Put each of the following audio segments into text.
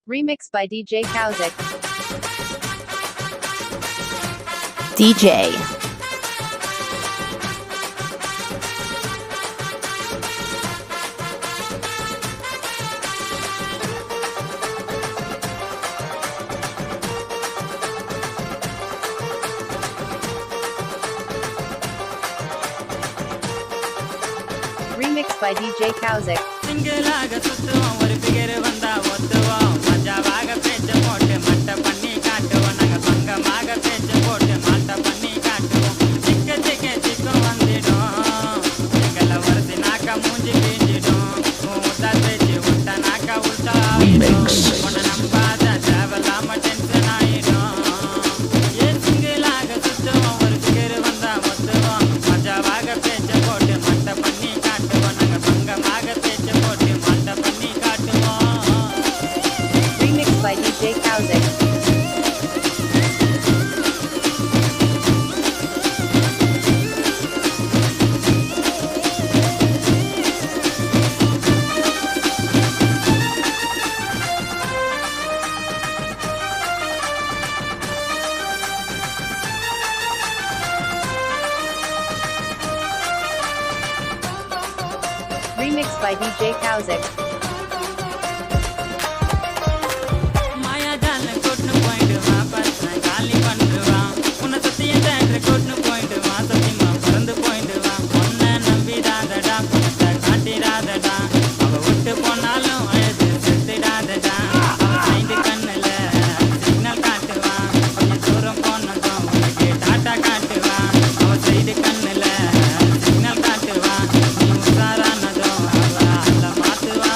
Remix by DJ Kauzik. DJ. Remix by DJ Kauzik. சிங்களாக சுத்துவோம் ஒரு figure வந்தா ஒத்துவோம் மஜாவாக பேச்சு போட்டு மட்டை பண்ணி காட்டுவோம் நாங்க பங்கமாக பேச்சு போட்டு மாட்டை பண்ணி காட்டுவோம் சிக்க சிக்க சிக்கம் வந்துடும் எங்களை வருது நாக்கா மூஞ்சி வீஞ்சிடும் ஊட்டா பேச்சு விட்டா நாக்கா உள்டா ஆயிடும் உன்னை நம்பாத தேவையில்லாம டென்ஷன் ஆயிடும் ஏன் சிங்களாக சுத்துவோம் ஒரு பிகர் வந்தா ஒத்துவோம் மஜாவாக பேச்சு போட்டு மட்டை பண்ணி காட்டுவோம் நாங்க பங்கமாக பேச்சு போட்டு மாட்டை பண்ணி காட்டுவோம் Remix by DJ Kauzik. Remix by DJ Kauzik. மாயாஜால கொட்டுன்னு போயிடுவா பர்சன் காலி பண்ணுவா உன்னை சத்தியம் தேடுற கொட்டுன்னு போயிடுவா சத்தியமா பறந்து போயிடுவா உன்னை நம்பிடாதடா புத்த காட்டிடாதடா அவ விட்டு போனாலும் அழுது செத்துடாதடா அவ சைடு கண்ணுல சிக்னல் காட்டுவா கொஞ்சம் தூரம் போனதும் உனக்கு டாட்டா காட்டுவா அவ சைடு கண்ணுல சிக்னல் காட்டுவா நீ உஷாரானதும் அவ அல்ல மாத்துவா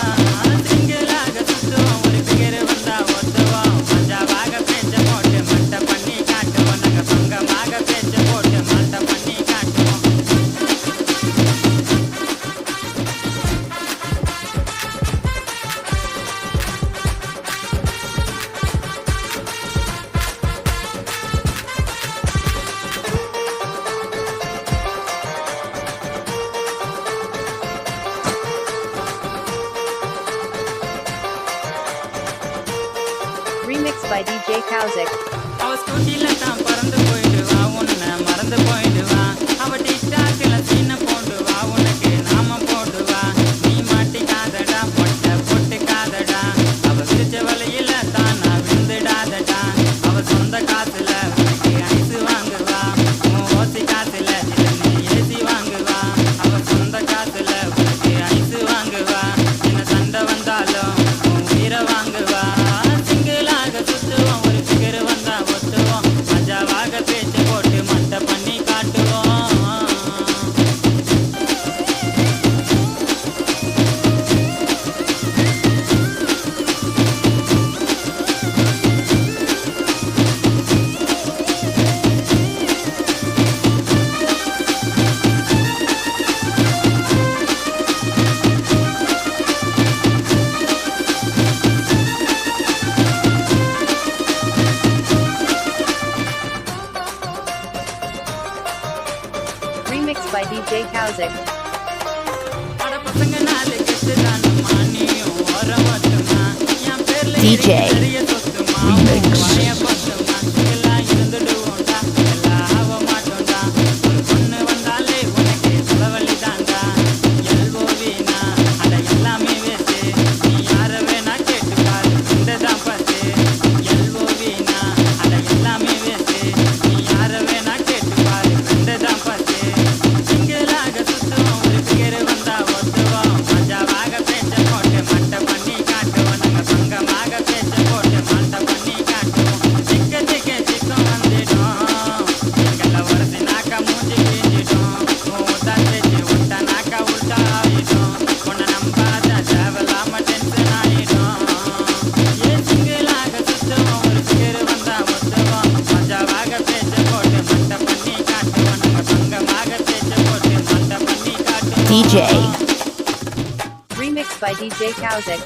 சிங்களாக சுத்துவோம் ஒரு பிகர் வந்தா ஒத்துவோம் மஜாவாக பேச்ச போட்டு மட்டை பண்ணி காட்டுவோம் நாங்க பங்கமாக பேச்ச போட்டு மாட்டை பண்ணி காட்டுவோம் Remix by DJ Kauzik. அவ ஸ்கூட்டில தான் பறந்து போயிடுவா உன்னை மறந்து போயிடுவா அவ டிக்டாக்ல சீனை போடுவா உனக்கு நாம போடுவா நீ மாட்டிக்காதடா பொட்ட பொட்டுக்காதடா அவ விரிச்ச வலையில தானா விழுந்துடாதடா அவ சொந்த காசுல உனக்கு ஐஸ் வாங்குவா உன் ஓசி காசுல நீ ஏசி வாங்குவா அவ சொந்த காசுல உனக்கு ஐஸ் வாங்குவா என்ன சண்டை வந்தாலும் உன் உயிரை வாங்குவா சிங்களாக சுத்துவோம் ஒரு பிகர் வந்தா ஒத்துவோம் மஜாவாக பேச்சு போட்டு மட்டை பண்ணி காட்டுவோம் Remix by DJ Kauzik. அட பசங்க நாலு கெட்டு தானுமா நீயும் ஓரம் மட்டுமா என் பேர்ல DJ. நிறைய சொத்துமா Remix. வாய பத்துமா எல்லாம் இருந்துடுவோம்டா எல்லாம் ஆக மாட்டோம்டா ஒரு பொண்ணு வந்தாலே உனக்கு தலைவலி தாண்டா எல்ஓவினா அட எல்லாமே வேஸ்ட் நீ யார வேணா கேட்டு பாரு இந்ததான் பத்து எல்ஓவினா அட எல்லாமே வேஸ்ட் நீ யார வேணா கேட்டு பாரு இந்ததான் பத்து சிங்களாக சுத்துவோம் ஒரு பிகர் வந்தா ஒத்துவோம் மஜாவாக பேச்ச போட்டு மட்டை பண்ணி காட்டுவோம் நாங்க பங்கமாக பேச்ச போட்டு மாட்டை பண்ணி காட்டுவோம் சிக்க சிக்க சிக்கம் வந்துடும் எங்களை வருது நாக்கா மூஞ்சி வீஞ்சிடும் ஊட்டா பேச்சு விட்டா நாக்கா உள்டா ஆயிடும் உன்னை நம்பாத தேவையில்லாம டென்ஷன் ஆயிடும் ஏன் சிங்களாக சுத்துவோம் ஒரு பிகர் வந்தா ஒத்துவோம் மஜாவாக பேச்ச போட்டு மட்டை பண்ணி காட்டுவோம் நாங்க பங்கமாக பேச்ச போட்டு மாட்டை பண்ணி காட்டுவோம் DJ. Remix by DJ Kauzik.